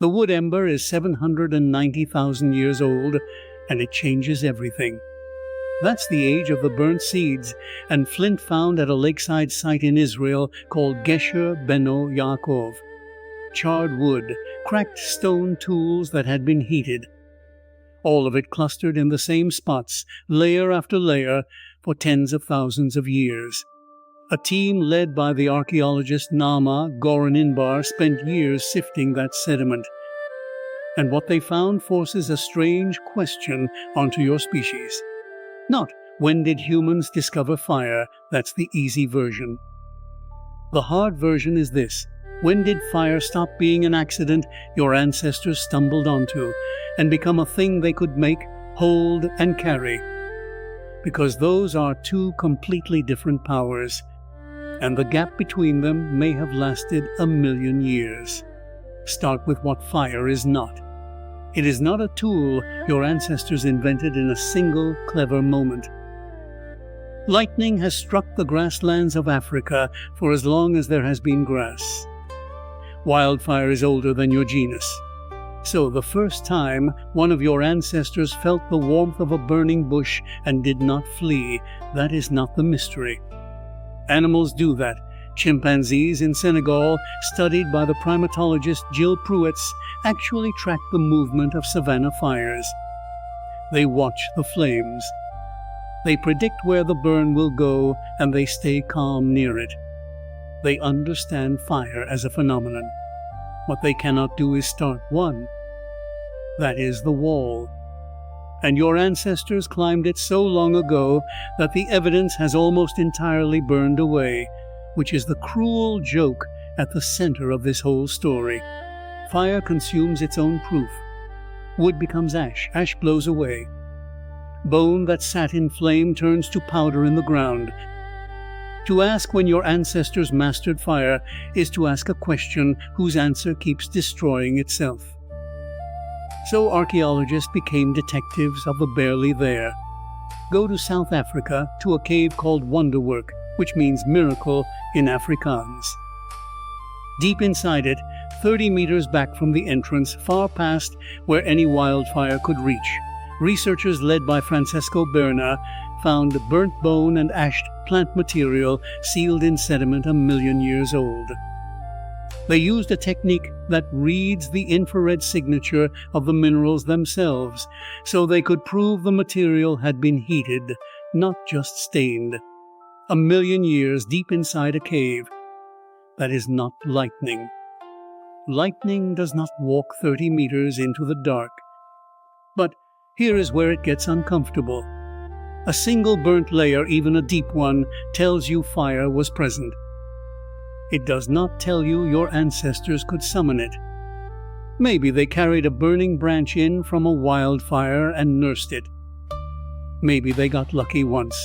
The wood ember is 790,000 years old, and it changes everything. That's the age of the burnt seeds and flint found at a lakeside site in Israel called Gesher Benot Ya'aqov. Charred wood, cracked stone tools that had been heated. All of it clustered in the same spots, layer after layer, for tens of thousands of years. A team led by the archaeologist Naama Goren-Inbar spent years sifting that sediment. And what they found forces a strange question onto your species. Not, when did humans discover fire? That's the easy version. The hard version is this. When did fire stop being an accident your ancestors stumbled onto and become a thing they could make, hold, and carry? Because those are two completely different powers, and the gap between them may have lasted 1,000,000 years. Start with what fire is not. It is not a tool your ancestors invented in a single clever moment. Lightning has struck the grasslands of Africa for as long as there has been grass. Wildfire is older than your genus. So the first time one of your ancestors felt the warmth of a burning bush and did not flee, that is not the mystery. Animals do that. Chimpanzees in Senegal, studied by the primatologist Jill Pruetz, actually track the movement of savanna fires. They watch the flames. They predict where the burn will go, and they stay calm near it. They understand fire as a phenomenon. What they cannot do is start one. That is the wall. And your ancestors climbed it so long ago that the evidence has almost entirely burned away, which is the cruel joke at the center of this whole story. Fire consumes its own proof. Wood becomes ash. Ash blows away. Bone that sat in flame turns to powder in the ground. To ask when your ancestors mastered fire is to ask a question whose answer keeps destroying itself. So archaeologists became detectives of the barely there. Go to South Africa to a cave called Wonderwork, which means miracle in Afrikaans. Deep inside it, 30 meters back from the entrance, far past where any wildfire could reach, researchers led by Francesco Berna found burnt bone and ashed plant material sealed in sediment 1,000,000 years old. They used a technique that reads the infrared signature of the minerals themselves, so they could prove the material had been heated, not just stained. 1,000,000 years deep inside a cave. That is not lightning. Lightning does not walk 30 meters into the dark. But here is where it gets uncomfortable. A single burnt layer, even a deep one, tells you fire was present. It does not tell you your ancestors could summon it. Maybe they carried a burning branch in from a wildfire and nursed it. Maybe they got lucky once.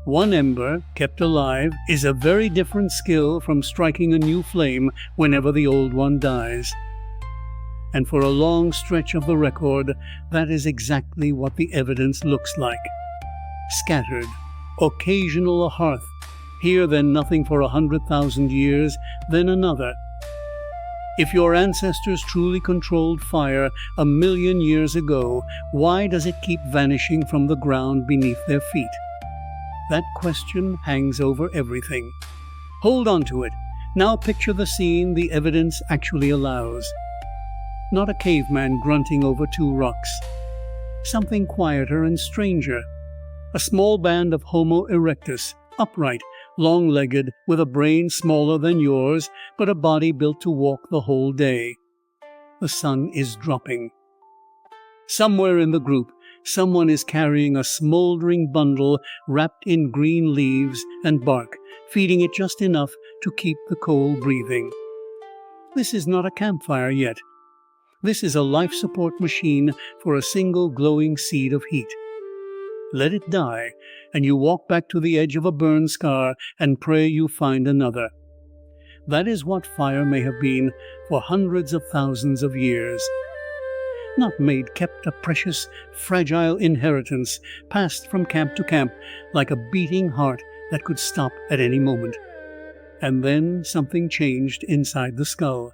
One ember, kept alive, is a very different skill from striking a new flame whenever the old one dies. And for a long stretch of the record, that is exactly what the evidence looks like. Scattered, occasional a hearth, here then nothing for 100,000 years, then another. If your ancestors truly controlled fire 1,000,000 years ago, why does it keep vanishing from the ground beneath their feet? That question hangs over everything. Hold on to it. Now picture the scene the evidence actually allows. Not a caveman grunting over two rocks. Something quieter and stranger. A small band of Homo erectus, upright, long-legged, with a brain smaller than yours, but a body built to walk the whole day. The sun is dropping. Somewhere in the group, someone is carrying a smoldering bundle wrapped in green leaves and bark, feeding it just enough to keep the coal breathing. This is not a campfire yet. This is a life support machine for a single glowing seed of heat. Let it die, and you walk back to the edge of a burn scar and pray you find another. That is what fire may have been for hundreds of thousands of years. Not made, kept a precious, fragile inheritance, passed from camp to camp like a beating heart that could stop at any moment. And then something changed inside the skull.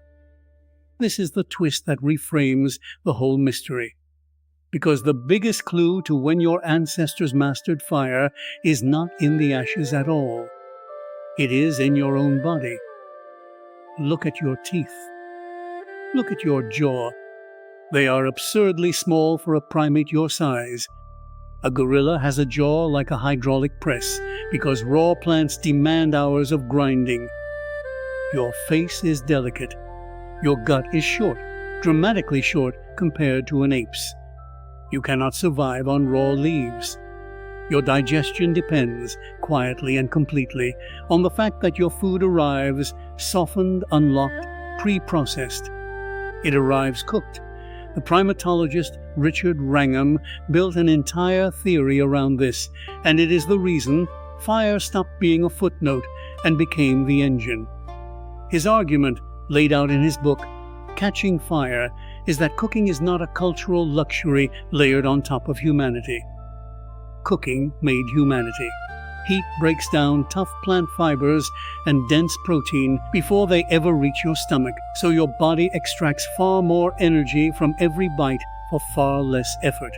This is the twist that reframes the whole mystery. Because the biggest clue to when your ancestors mastered fire is not in the ashes at all. It is in your own body. Look at your teeth. Look at your jaw. They are absurdly small for a primate your size. A gorilla has a jaw like a hydraulic press because raw plants demand hours of grinding. Your face is delicate. Your gut is short, dramatically short compared to an ape's. You cannot survive on raw leaves. Your digestion depends, quietly and completely, on the fact that your food arrives softened, unlocked, pre-processed. It arrives cooked. The primatologist Richard Wrangham built an entire theory around this, and it is the reason fire stopped being a footnote and became the engine. His argument, laid out in his book, Catching Fire, is that cooking is not a cultural luxury layered on top of humanity. Cooking made humanity. Heat breaks down tough plant fibers and dense protein before they ever reach your stomach, so your body extracts far more energy from every bite for far less effort.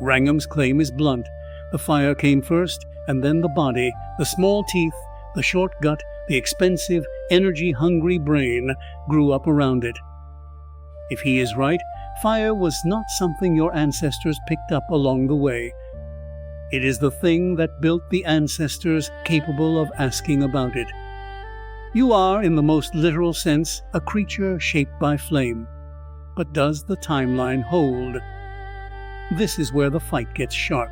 Wrangham's claim is blunt. The fire came first, and then the body, the small teeth, the short gut, the expensive, energy-hungry brain grew up around it. If he is right, fire was not something your ancestors picked up along the way. It is the thing that built the ancestors capable of asking about it. You are, in the most literal sense, a creature shaped by flame. But does the timeline hold? This is where the fight gets sharp.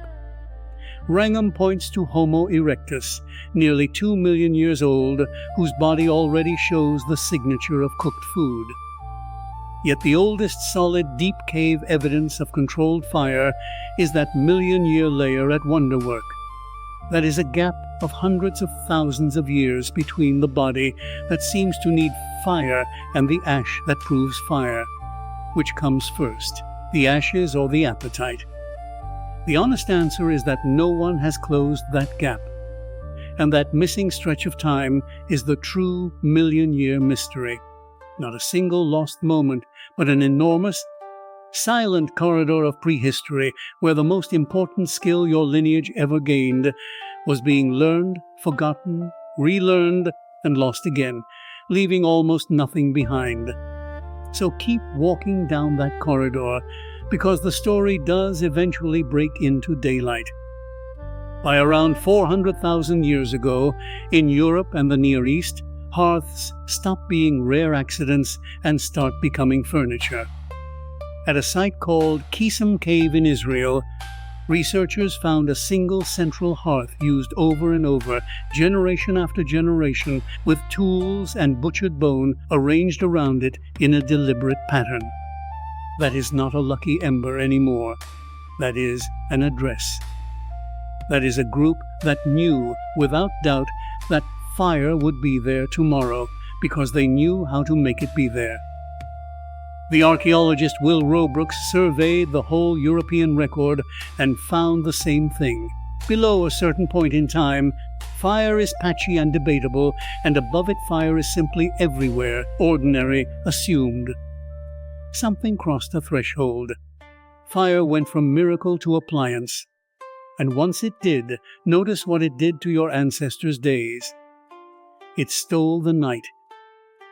Wrangham points to Homo erectus, nearly 2 million years old, whose body already shows the signature of cooked food. Yet the oldest solid deep cave evidence of controlled fire is that million-year layer at Wonderwork. That is a gap of hundreds of thousands of years between the body that seems to need fire and the ash that proves fire. Which comes first, the ashes or the appetite? The honest answer is that no one has closed that gap. And that missing stretch of time is the true million-year mystery. Not a single lost moment, but an enormous, silent corridor of prehistory where the most important skill your lineage ever gained was being learned, forgotten, relearned, and lost again, leaving almost nothing behind. So keep walking down that corridor, because the story does eventually break into daylight. By around 400,000 years ago, in Europe and the Near East, hearths stop being rare accidents and start becoming furniture. At a site called Qesem Cave in Israel, researchers found a single central hearth used over and over, generation after generation, with tools and butchered bone arranged around it in a deliberate pattern. That is not a lucky ember anymore. That is an address. That is a group that knew, without doubt, that fire would be there tomorrow, because they knew how to make it be there. The archaeologist Will Robrooks surveyed the whole European record and found the same thing. Below a certain point in time, fire is patchy and debatable, and above it fire is simply everywhere, ordinary, assumed. Something crossed a threshold. Fire went from miracle to appliance. And once it did, notice what it did to your ancestors' days. It stole the night.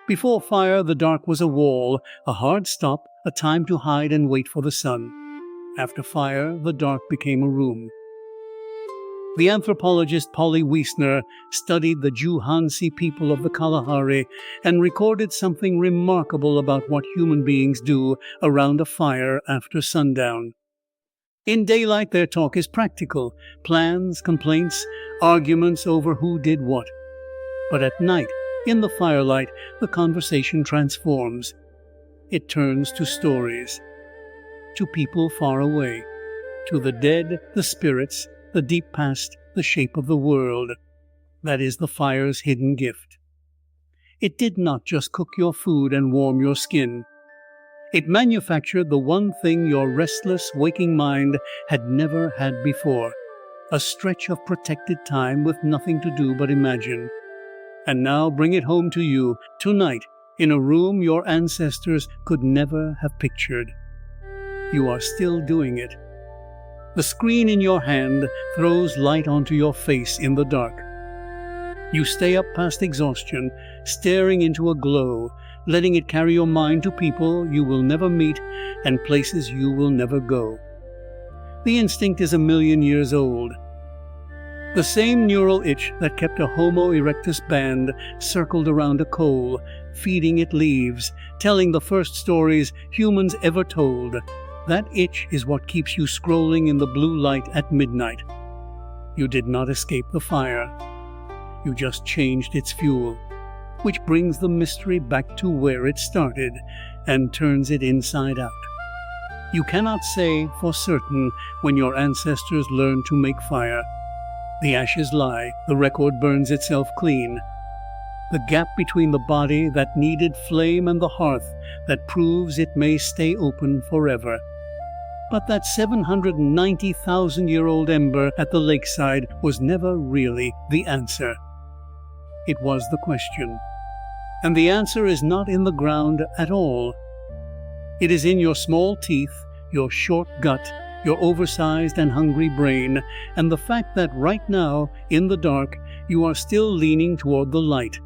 Before fire, the dark was a wall, a hard stop, a time to hide and wait for the sun. After fire, the dark became a room. The anthropologist Polly Wiesner studied the Juhansi people of the Kalahari and recorded something remarkable about what human beings do around a fire after sundown. In daylight, their talk is practical, plans, complaints, arguments over who did what. But at night, in the firelight, the conversation transforms. It turns to stories, to people far away, to the dead, the spirits, the deep past, the shape of the world. That is the fire's hidden gift. It did not just cook your food and warm your skin. It manufactured the one thing your restless, waking mind had never had before, a stretch of protected time with nothing to do but imagine. And now bring it home to you, tonight, in a room your ancestors could never have pictured. You are still doing it. The screen in your hand throws light onto your face in the dark. You stay up past exhaustion, staring into a glow, letting it carry your mind to people you will never meet and places you will never go. The instinct is 1,000,000 years old. The same neural itch that kept a Homo erectus band circled around a coal, feeding it leaves, telling the first stories humans ever told. That itch is what keeps you scrolling in the blue light at midnight. You did not escape the fire. You just changed its fuel, which brings the mystery back to where it started and turns it inside out. You cannot say for certain when your ancestors learned to make fire. The ashes lie, the record burns itself clean. The gap between the body that needed flame and the hearth that proves it may stay open forever. But that 790,000-year-old ember at the lakeside was never really the answer. It was the question. And the answer is not in the ground at all. It is in your small teeth, your short gut, your oversized and hungry brain, and the fact that right now, in the dark, you are still leaning toward the light.